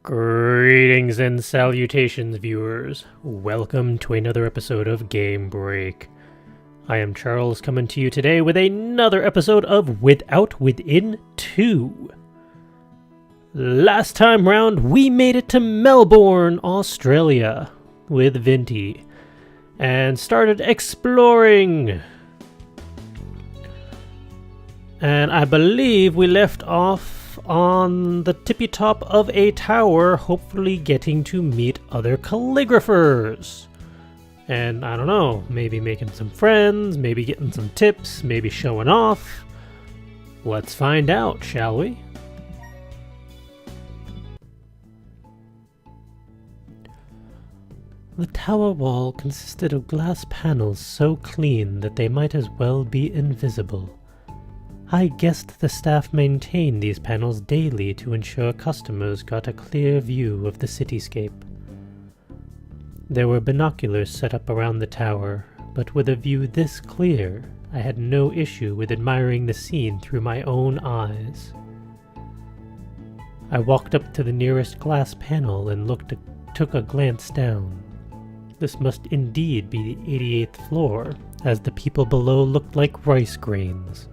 Greetings and salutations, viewers. Welcome to another episode of Game Break. I am Charles, coming to you today with another episode of Without Within 2. Last time round, we made it to Melbourne, Australia, with Vinty, and started exploring. And I believe we left off on the tippy top of a tower, hopefully getting to meet other calligraphers. And I don't know, maybe making some friends, maybe getting some tips, maybe showing off. Let's find out, shall we? The tower wall consisted of glass panels so clean that they might as well be invisible. I guessed the staff maintained these panels daily to ensure customers got a clear view of the cityscape. There were binoculars set up around the tower, but with a view this clear, I had no issue with admiring the scene through my own eyes. I walked up to the nearest glass panel and took a glance down. This must indeed be the 88th floor, as the people below looked like rice grains.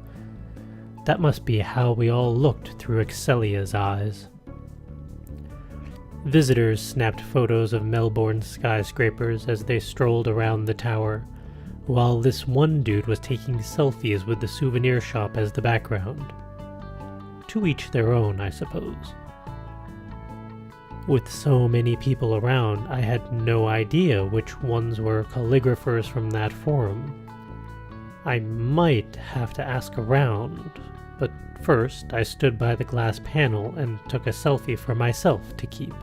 That must be how we all looked through Excelia's eyes. Visitors snapped photos of Melbourne skyscrapers as they strolled around the tower, while this one dude was taking selfies with the souvenir shop as the background. To each their own, I suppose. With so many people around, I had no idea which ones were calligraphers from that forum. I might have to ask around, but first I stood by the glass panel and took a selfie for myself to keep.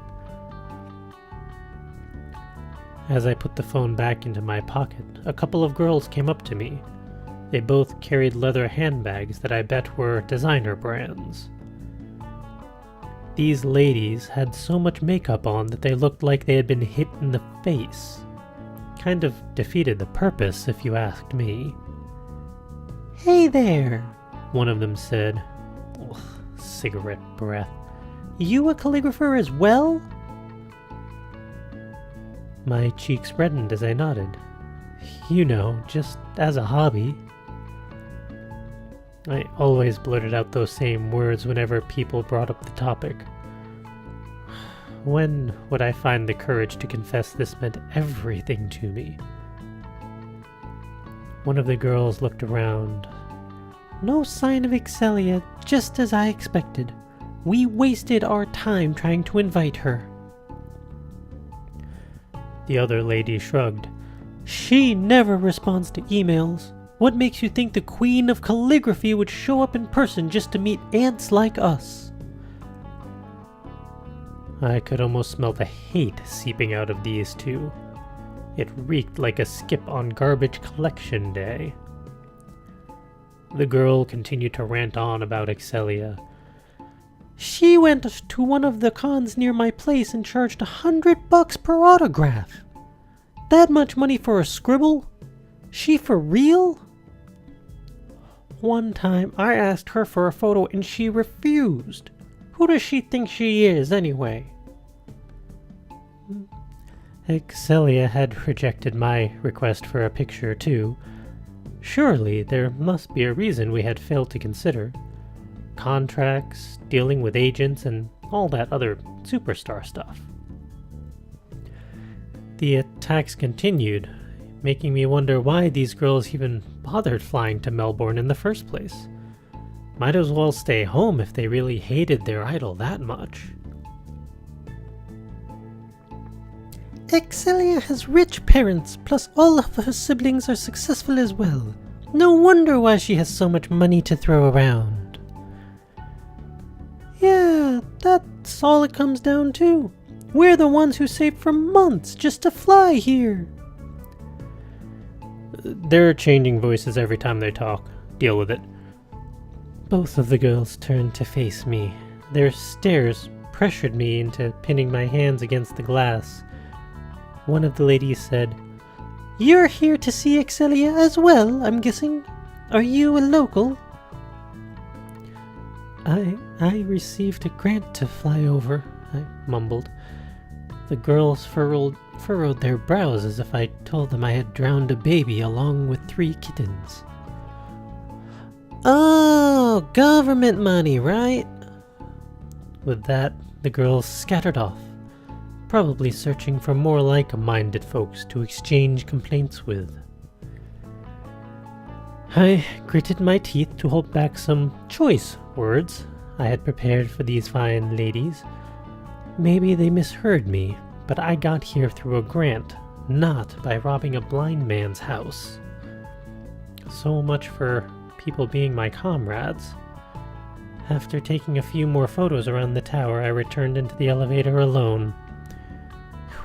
As I put the phone back into my pocket, a couple of girls came up to me. They both carried leather handbags that I bet were designer brands. These ladies had so much makeup on that they looked like they had been hit in the face. Kind of defeated the purpose, if you asked me. "Hey there," one of them said. Ugh, cigarette breath. "You a calligrapher as well?" My cheeks reddened as I nodded. You know, just as a hobby. I always blurted out those same words whenever people brought up the topic. When would I find the courage to confess this meant everything to me? One of the girls looked around. "No sign of Excelia, just as I expected. We wasted our time trying to invite her." The other lady shrugged. "She never responds to emails. What makes you think the Queen of Calligraphy would show up in person just to meet ants like us?" I could almost smell the hate seeping out of these two. It reeked like a skip on garbage collection day. The girl continued to rant on about Excelia. "She went to one of the cons near my place and charged $100 per autograph. That much money for a scribble? She for real? One time I asked her for a photo and she refused. Who does she think she is anyway?" Excelia had rejected my request for a picture too. Surely there must be a reason we had failed to consider. Contracts, dealing with agents, and all that other superstar stuff. The attacks continued, making me wonder why these girls even bothered flying to Melbourne in the first place. Might as well stay home if they really hated their idol that much. "Excelia has rich parents, plus all of her siblings are successful as well. No wonder why she has so much money to throw around." "Yeah, that's all it comes down to. We're the ones who saved for months just to fly here." They're changing voices every time they talk. Deal with it. Both of the girls turned to face me. Their stares pressured me into pinning my hands against the glass. One of the ladies said, "You're here to see Excelia as well, I'm guessing. Are you a local?" I received a grant to fly over. I mumbled. The girls furrowed their brows as if I told them I had drowned a baby along with 3 kittens. "Oh, government money, right?" With that, the girls scattered off, probably searching for more like-minded folks to exchange complaints with. I gritted my teeth to hold back some choice words I had prepared for these fine ladies. Maybe they misheard me, but I got here through a grant, not by robbing a blind man's house. So much for people being my comrades. After taking a few more photos around the tower, I returned into the elevator alone.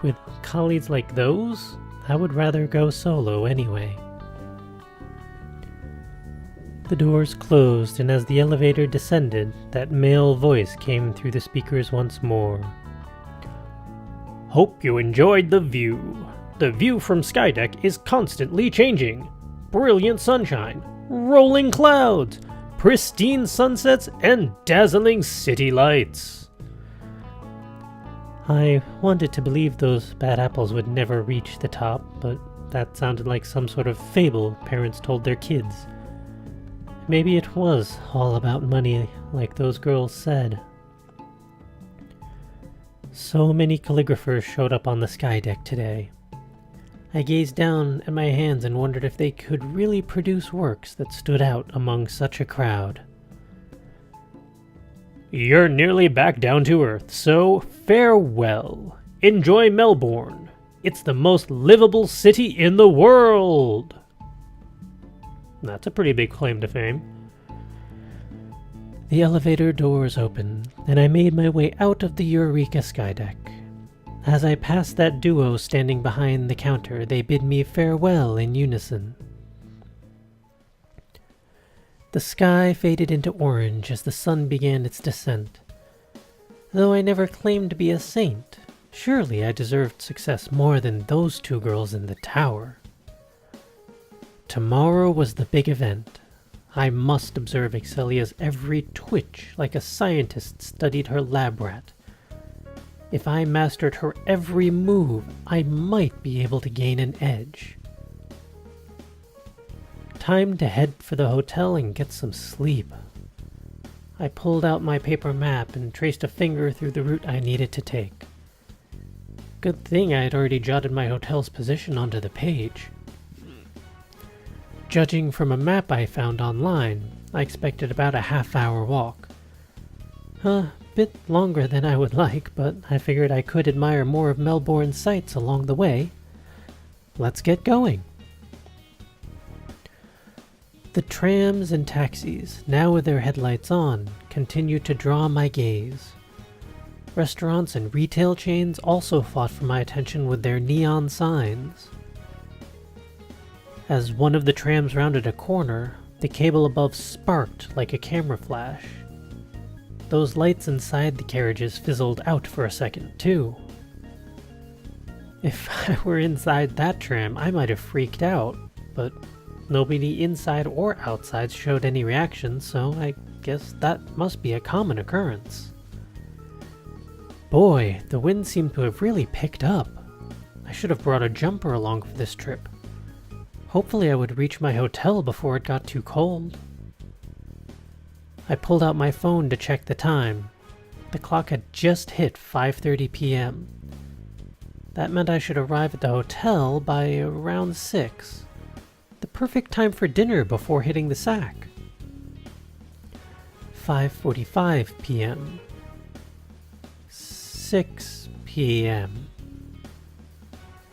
With colleagues like those, I would rather go solo anyway. The doors closed, and as the elevator descended, that male voice came through the speakers once more. "Hope you enjoyed the view. The view from Skydeck is constantly changing. Brilliant sunshine, rolling clouds, pristine sunsets, and dazzling city lights." I wanted to believe those bad apples would never reach the top, but that sounded like some sort of fable parents told their kids. Maybe it was all about money, like those girls said. So many calligraphers showed up on the Skydeck today. I gazed down at my hands and wondered if they could really produce works that stood out among such a crowd. "You're nearly back down to Earth, so farewell. Enjoy Melbourne. It's the most livable city in the world." That's a pretty big claim to fame. The elevator doors opened, and I made my way out of the Eureka Skydeck. As I passed that duo standing behind the counter, they bid me farewell in unison. The sky faded into orange as the sun began its descent. Though I never claimed to be a saint, surely I deserved success more than those 2 girls in the tower. Tomorrow was the big event. I must observe Excelia's every twitch like a scientist studied her lab rat. If I mastered her every move, I might be able to gain an edge. Time to head for the hotel and get some sleep. I pulled out my paper map and traced a finger through the route I needed to take. Good thing I had already jotted my hotel's position onto the page. Judging from a map I found online, I expected about a half-hour walk. A bit longer than I would like, but I figured I could admire more of Melbourne's sights along the way. Let's get going. The trams and taxis, now with their headlights on, continued to draw my gaze. Restaurants and retail chains also fought for my attention with their neon signs. As one of the trams rounded a corner, the cable above sparked like a camera flash. Those lights inside the carriages fizzled out for a second, too. If I were inside that tram, I might have freaked out, but nobody inside or outside showed any reaction, so I guess that must be a common occurrence. Boy, the wind seemed to have really picked up. I should have brought a jumper along for this trip. Hopefully I would reach my hotel before it got too cold. I pulled out my phone to check the time. The clock had just hit 5:30 p.m. That meant I should arrive at the hotel by around 6. The perfect time for dinner before hitting the sack. 5:45 p.m. 6 p.m.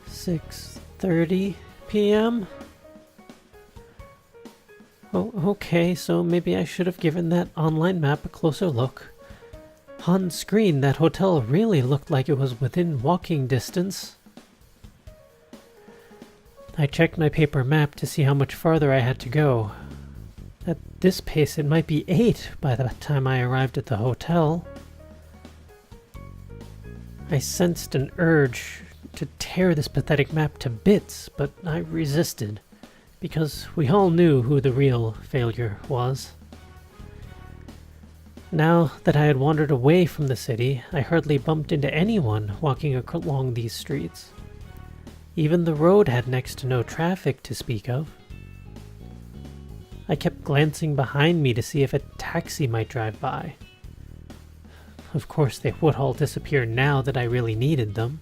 6:30 p.m. Oh, okay, so maybe I should have given that online map a closer look. On screen, that hotel really looked like it was within walking distance. I checked my paper map to see how much farther I had to go. At this pace, it might be 8 by the time I arrived at the hotel. I sensed an urge to tear this pathetic map to bits, but I resisted, because we all knew who the real failure was. Now that I had wandered away from the city, I hardly bumped into anyone walking along these streets. Even the road had next to no traffic to speak of. I kept glancing behind me to see if a taxi might drive by. Of course, they would all disappear now that I really needed them.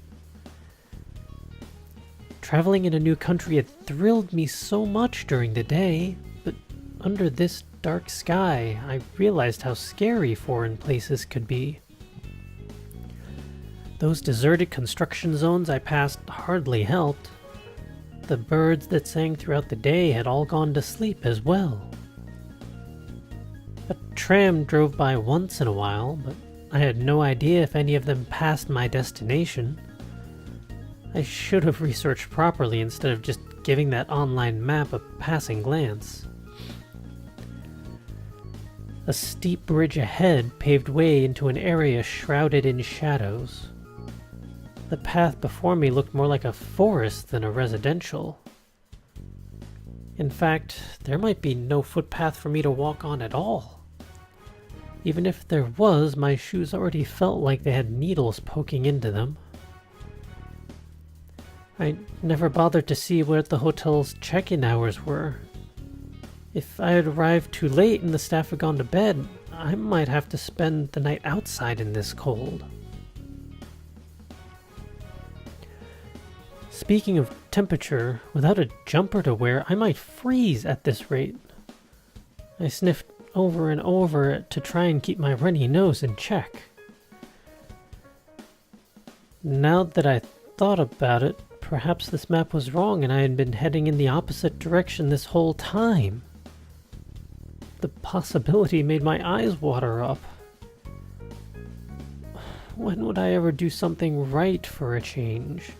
Traveling in a new country had thrilled me so much during the day, but under this dark sky, I realized how scary foreign places could be. Those deserted construction zones I passed hardly helped. The birds that sang throughout the day had all gone to sleep as well. A tram drove by once in a while, but I had no idea if any of them passed my destination. I should have researched properly instead of just giving that online map a passing glance. A steep bridge ahead paved way into an area shrouded in shadows. The path before me looked more like a forest than a residential. In fact, there might be no footpath for me to walk on at all. Even if there was, my shoes already felt like they had needles poking into them. I never bothered to see what the hotel's check-in hours were. If I had arrived too late and the staff had gone to bed, I might have to spend the night outside in this cold. Speaking of temperature, without a jumper to wear, I might freeze at this rate. I sniffed over and over to try and keep my runny nose in check. Now that I thought about it, perhaps this map was wrong and I had been heading in the opposite direction this whole time. The possibility made my eyes water up. When would I ever do something right for a change?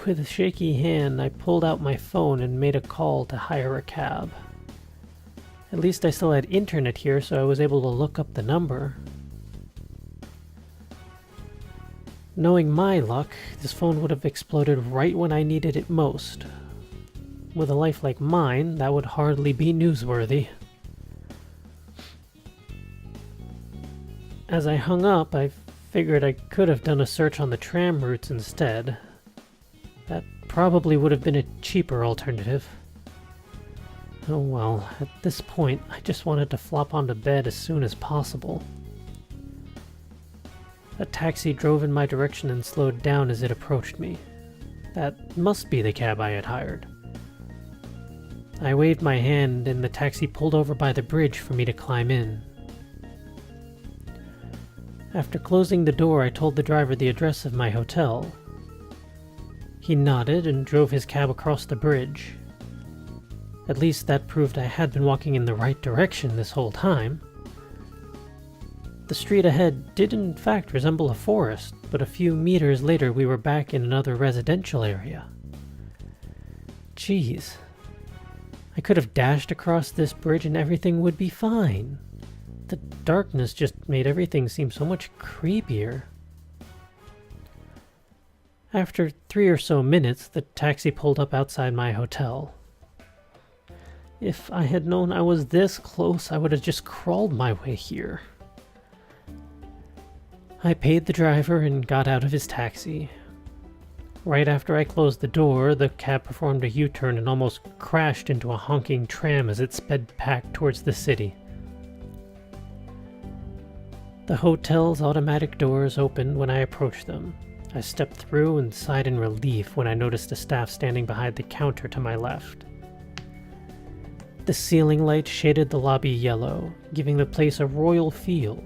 With a shaky hand, I pulled out my phone and made a call to hire a cab. At least I still had internet here, so I was able to look up the number. Knowing my luck, this phone would have exploded right when I needed it most. With a life like mine, that would hardly be newsworthy. As I hung up, I figured I could have done a search on the tram routes instead. That probably would have been a cheaper alternative. Oh well, at this point, I just wanted to flop onto bed as soon as possible. A taxi drove in my direction and slowed down as it approached me. That must be the cab I had hired. I waved my hand and the taxi pulled over by the bridge for me to climb in. After closing the door, I told the driver the address of my hotel. He nodded and drove his cab across the bridge. At least that proved I had been walking in the right direction this whole time. The street ahead did in fact resemble a forest, but a few meters later we were back in another residential area. Jeez. I could have dashed across this bridge and everything would be fine. The darkness just made everything seem so much creepier. After 3 or so minutes, the taxi pulled up outside my hotel. If I had known I was this close, I would have just crawled my way here. I paid the driver and got out of his taxi. Right after I closed the door, the cab performed a U-turn and almost crashed into a honking tram as it sped back towards the city. The hotel's automatic doors opened when I approached them. I stepped through and sighed in relief when I noticed the staff standing behind the counter to my left. The ceiling light shaded the lobby yellow, giving the place a royal feel.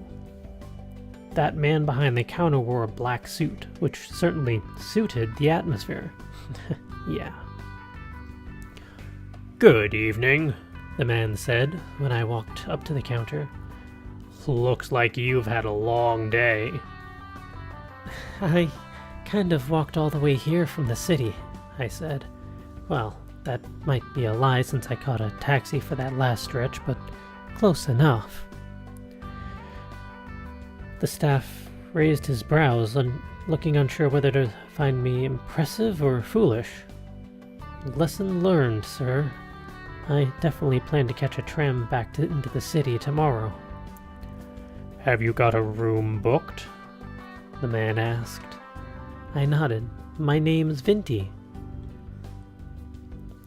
That man behind the counter wore a black suit, which certainly suited the atmosphere. Yeah. "Good evening," the man said when I walked up to the counter. "Looks like you've had a long day." I kind of walked all the way here from the city, I said. Well, that might be a lie since I caught a taxi for that last stretch, but close enough. The staff raised his brows, looking unsure whether to find me impressive or foolish. Lesson learned, sir. I definitely plan to catch a tram back into the city tomorrow. Have you got a room booked? The man asked. I nodded. My name's Vinty.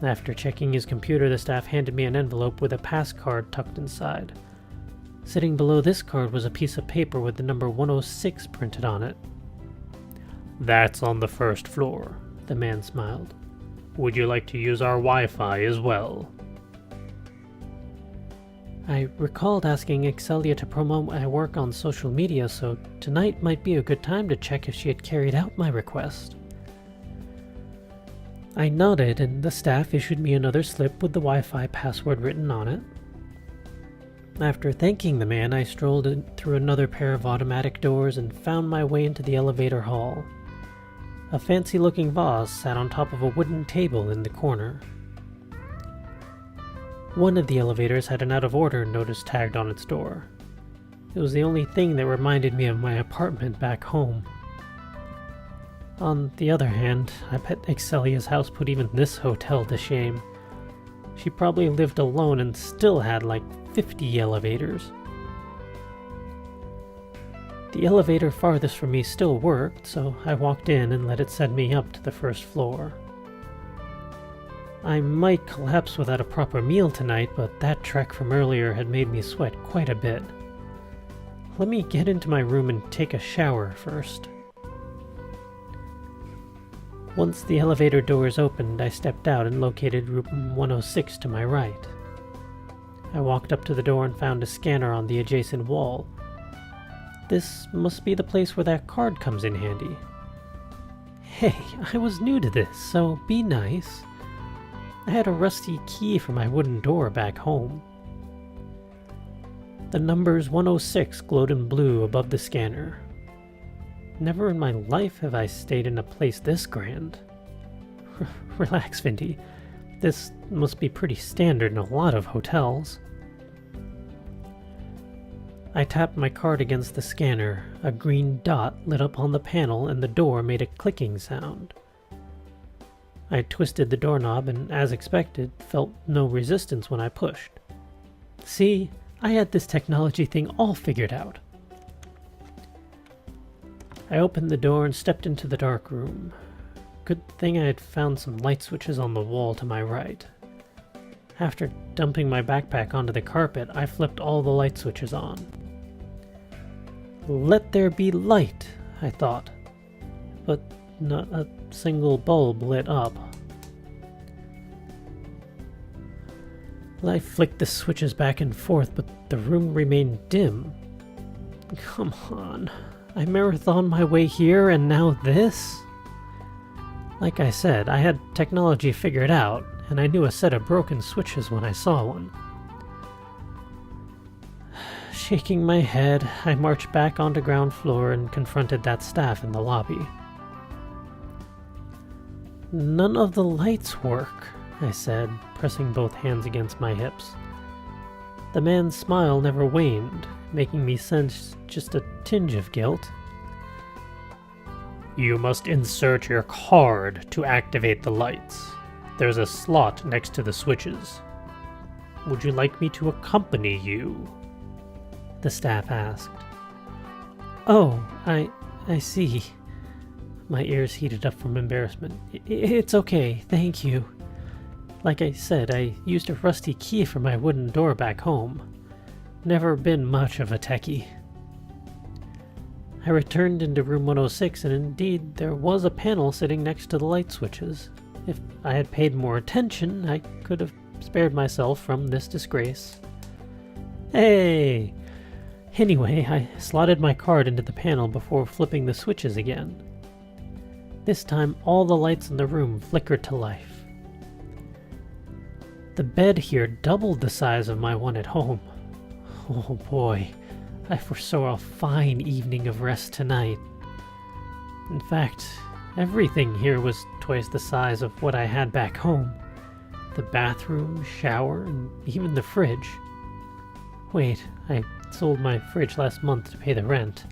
After checking his computer, the staff handed me an envelope with a pass card tucked inside. Sitting below this card was a piece of paper with the number 106 printed on it. That's on the first floor, the man smiled. Would you like to use our Wi-Fi as well? I recalled asking Excelia to promote my work on social media, so tonight might be a good time to check if she had carried out my request. I nodded, and the staff issued me another slip with the Wi-Fi password written on it. After thanking the man, I strolled through another pair of automatic doors and found my way into the elevator hall. A fancy-looking vase sat on top of a wooden table in the corner. One of the elevators had an out-of-order notice tagged on its door. It was the only thing that reminded me of my apartment back home. On the other hand, I bet Excelia's house put even this hotel to shame. She probably lived alone and still had like 50 elevators. The elevator farthest from me still worked, so I walked in and let it send me up to the first floor. I might collapse without a proper meal tonight, but that trek from earlier had made me sweat quite a bit. Let me get into my room and take a shower first. Once the elevator doors opened, I stepped out and located room 106 to my right. I walked up to the door and found a scanner on the adjacent wall. This must be the place where that card comes in handy. Hey, I was new to this, so be nice. I had a rusty key for my wooden door back home. The numbers 106 glowed in blue above the scanner. Never in my life have I stayed in a place this grand. Relax, Vinty. This must be pretty standard in a lot of hotels. I tapped my card against the scanner. A green dot lit up on the panel and the door made a clicking sound. I twisted the doorknob and, as expected, felt no resistance when I pushed. See, I had this technology thing all figured out. I opened the door and stepped into the dark room. Good thing I had found some light switches on the wall to my right. After dumping my backpack onto the carpet, I flipped all the light switches on. Let there be light, I thought, but not a single bulb lit up. I flicked the switches back and forth, but the room remained dim. Come on. I marathoned my way here, and now this? Like I said, I had technology figured out, and I knew a set of broken switches when I saw one. Shaking my head, I marched back onto ground floor and confronted that staff in the lobby. None of the lights work, I said, pressing both hands against my hips. The man's smile never waned, making me sense just a tinge of guilt. You must insert your card to activate the lights. There's a slot next to the switches. Would you like me to accompany you? The staff asked. Oh, I see. My ears heated up from embarrassment. It's okay, thank you. Like I said, I used a rusty key for my wooden door back home. Never been much of a techie. I returned into room 106, and indeed there was a panel sitting next to the light switches. If I had paid more attention, I could have spared myself from this disgrace. Hey! Anyway, I slotted my card into the panel before flipping the switches again. This time, all the lights in the room flickered to life. The bed here doubled the size of my one at home. Oh boy, I foresaw a fine evening of rest tonight. In fact, everything here was twice the size of what I had back home. The bathroom, shower, and even the fridge. Wait, I sold my fridge last month to pay the rent.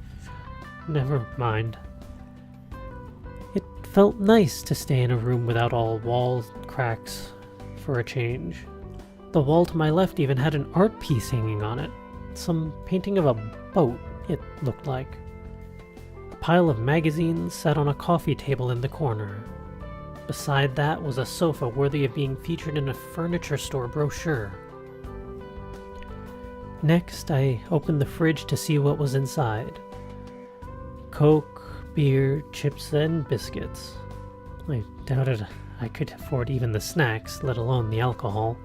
Never mind. It felt nice to stay in a room without all walls and cracks for a change. The wall to my left even had an art piece hanging on it. Some painting of a boat, it looked like. A pile of magazines sat on a coffee table in the corner. Beside that was a sofa worthy of being featured in a furniture store brochure. Next, I opened the fridge to see what was inside. Coke, beer, chips, and biscuits. I doubted I could afford even the snacks, let alone the alcohol.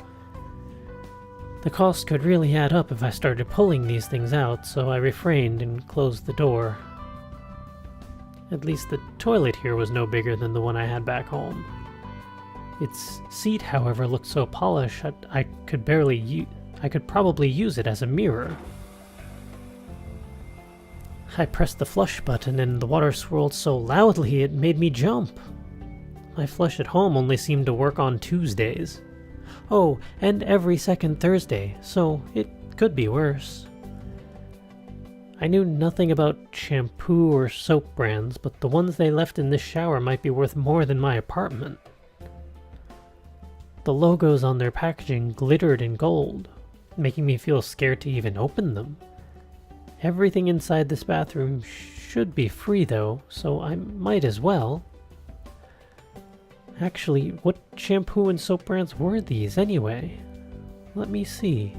The cost could really add up if I started pulling these things out, so I refrained and closed the door. At least the toilet here was no bigger than the one I had back home. Its seat, however, looked so polished I could probably use it as a mirror. I pressed the flush button and the water swirled so loudly it made me jump. My flush at home only seemed to work on Tuesdays. Oh, and every second Thursday, so it could be worse. I knew nothing about shampoo or soap brands, but the ones they left in this shower might be worth more than my apartment. The logos on their packaging glittered in gold, making me feel scared to even open them. Everything inside this bathroom should be free though, so I might as well. Actually, what shampoo and soap brands were these anyway? Let me see.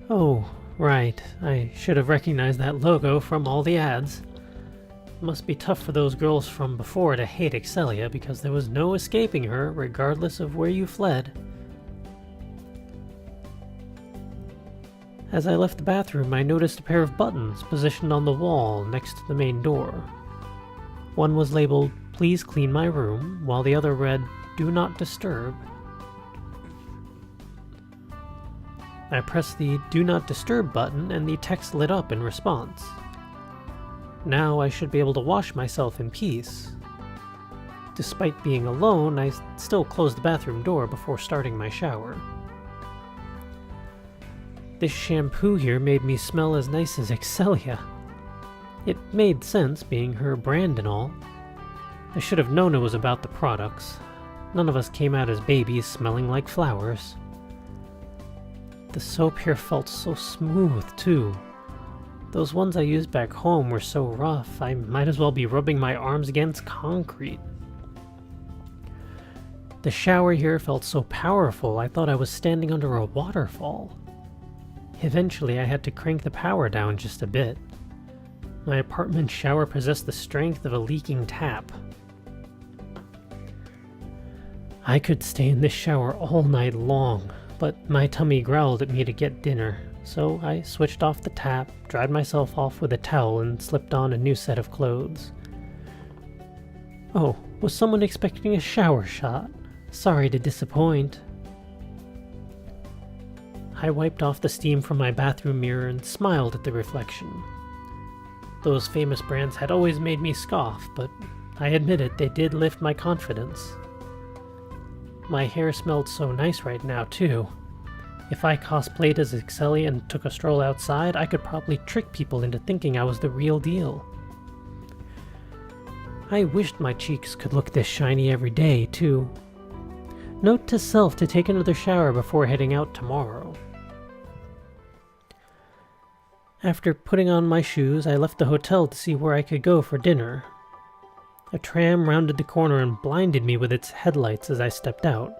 Oh, right, I should have recognized that logo from all the ads. It must be tough for those girls from before to hate Excelia because there was no escaping her regardless of where you fled. As I left the bathroom, I noticed a pair of buttons positioned on the wall next to the main door. One was labeled, "Please clean my room," while the other read, "Do not disturb." I pressed the "Do not disturb" button and the text lit up in response. Now I should be able to wash myself in peace. Despite being alone, I still closed the bathroom door before starting my shower. This shampoo here made me smell as nice as Excelia. It made sense, being her brand and all. I should have known it was about the products. None of us came out as babies smelling like flowers. The soap here felt so smooth, too. Those ones I used back home were so rough, I might as well be rubbing my arms against concrete. The shower here felt so powerful, I thought I was standing under a waterfall. Eventually, I had to crank the power down just a bit. My apartment shower possessed the strength of a leaking tap. I could stay in this shower all night long, but my tummy growled at me to get dinner, so I switched off the tap, dried myself off with a towel, and slipped on a new set of clothes. Oh, was someone expecting a shower shot? Sorry to disappoint. I wiped off the steam from my bathroom mirror and smiled at the reflection. Those famous brands had always made me scoff, but I admit it, they did lift my confidence. My hair smelled so nice right now, too. If I cosplayed as Excelia and took a stroll outside, I could probably trick people into thinking I was the real deal. I wished my cheeks could look this shiny every day, too. Note to self to take another shower before heading out tomorrow. After putting on my shoes, I left the hotel to see where I could go for dinner. A tram rounded the corner and blinded me with its headlights as I stepped out.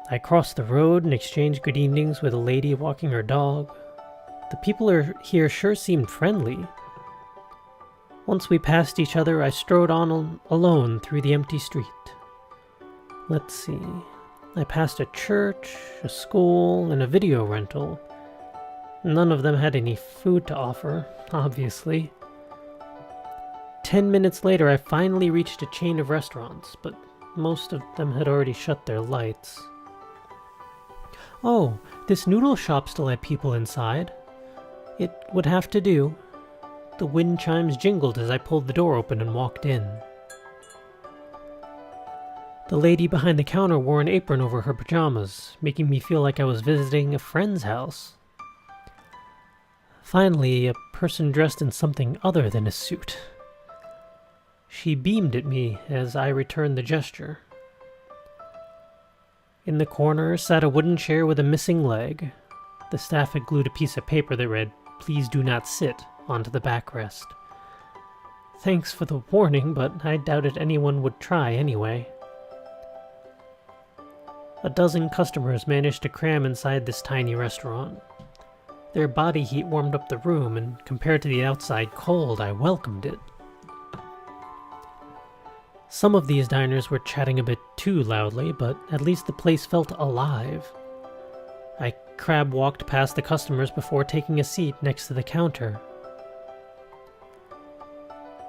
I crossed the road and exchanged good evenings with a lady walking her dog. The people here sure seemed friendly. Once we passed each other, I strode on alone through the empty street. Let's see. I passed a church, a school, and a video rental. None of them had any food to offer, obviously. 10 minutes later, I finally reached a chain of restaurants, but most of them had already shut their lights. Oh, this noodle shop still had people inside. It would have to do. The wind chimes jingled as I pulled the door open and walked in. The lady behind the counter wore an apron over her pajamas, making me feel like I was visiting a friend's house. Finally, a person dressed in something other than a suit. She beamed at me as I returned the gesture. In the corner sat a wooden chair with a missing leg. The staff had glued a piece of paper that read, "Please do not sit," onto the backrest. Thanks for the warning, but I doubted anyone would try anyway. A dozen customers managed to cram inside this tiny restaurant. Their body heat warmed up the room, and compared to the outside cold, I welcomed it. Some of these diners were chatting a bit too loudly, but at least the place felt alive. I crab walked past the customers before taking a seat next to the counter.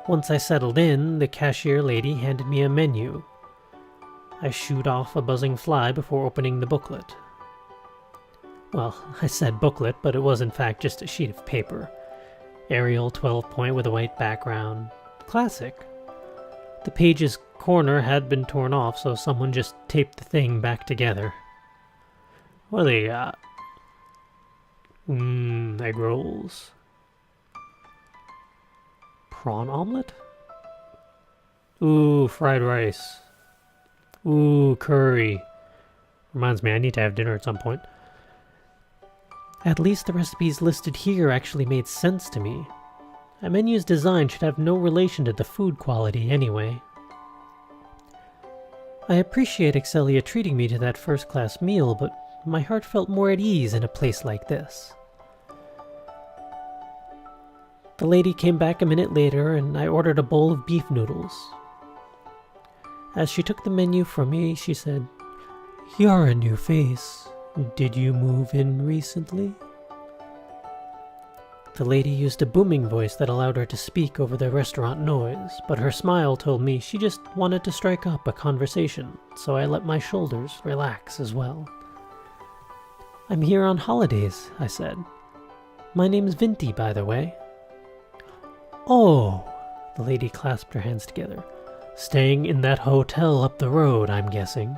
Once I settled in, the cashier lady handed me a menu. I shooed off a buzzing fly before opening the booklet. Well, I said booklet, but it was in fact just a sheet of paper. Arial 12-point with a white background. Classic. The page's corner had been torn off, so someone just taped the thing back together. What do they got? Egg rolls. Prawn omelet? Ooh, fried rice. Ooh, curry. Reminds me, I need to have dinner at some point. At least the recipes listed here actually made sense to me. A menu's design should have no relation to the food quality anyway. I appreciate Excelia treating me to that first-class meal, but my heart felt more at ease in a place like this. The lady came back a minute later, and I ordered a bowl of beef noodles. As she took the menu from me, she said, "You're a new face. Did you move in recently?" The lady used a booming voice that allowed her to speak over the restaurant noise, but her smile told me she just wanted to strike up a conversation, so I let my shoulders relax as well. "I'm here on holidays," I said. "My name's Vinty, by the way." "Oh," the lady clasped her hands together. "Staying in that hotel up the road, I'm guessing.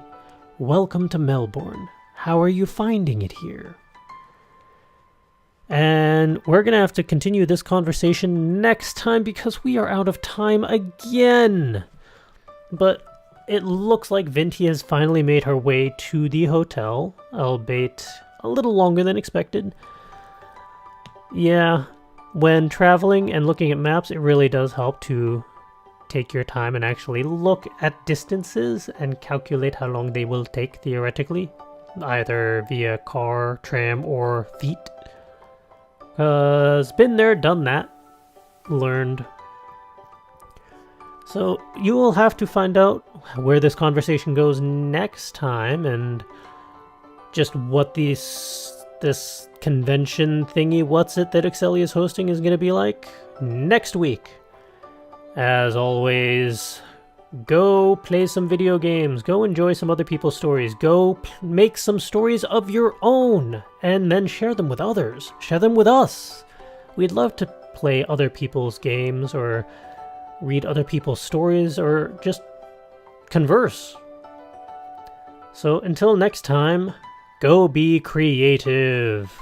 Welcome to Melbourne. How are you finding it here?" And we're going to have to continue this conversation next time because we are out of time again. But it looks like Vinty has finally made her way to the hotel, albeit a little longer than expected. Yeah, when traveling and looking at maps, it really does help to take your time and actually look at distances and calculate how long they will take theoretically, either via car, tram, or feet. Been there, done that, learned. So you will have to find out where this conversation goes next time and just what this convention thingy, what's it that Excelia is hosting, is going to be like next week. As always, go play some video games, go enjoy some other people's stories, go make some stories of your own, and then share them with others. Share them with us. We'd love to play other people's games, or read other people's stories, or just converse. So until next time, go be creative.